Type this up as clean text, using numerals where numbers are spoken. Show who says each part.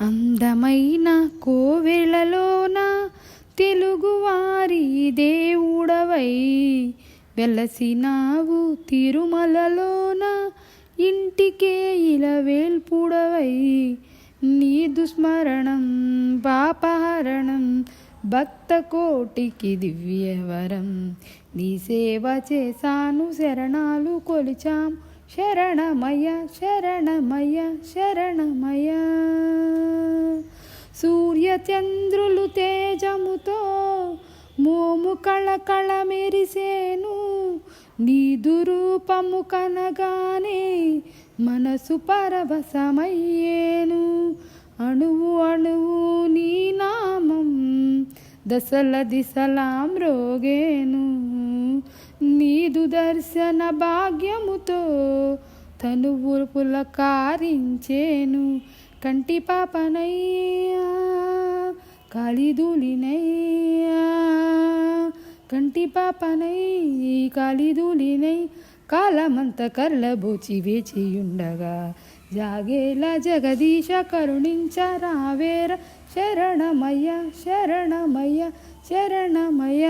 Speaker 1: అందమైన కోవెలలోన తెలుగువారి దేవుడవై వెలసినావు తిరుమలలోన ఇంటికే ఇలవేల్పుడవై నీదు స్మరణం పాపహరణం భక్త కోటికి దివ్యవరం నీ సేవ చేశాను శరణాలు కొలిచాం శరణమయ శరణమయ శరణమయ సూర్యచంద్రులు తేజముతో మోము కళకళ మెరిసేను నీదు రూపము కనగానే మనసు పరవశమయ్యేను అణువు అణువు నీ నామం దశల దిశలాం రోగేను నీదు దర్శన భాగ్యముతో తనువు పులకారించేను కంటి పాపనయ్యా కాళిదూలినయ్యా కంటి పాపనై కాళిదూలినై కాలమంత కర్లబోచి వేచియుండగా జాగేల జగదీశ కరుణించరావేర శరణమయ్య శరణమయ్య శరణమయ్య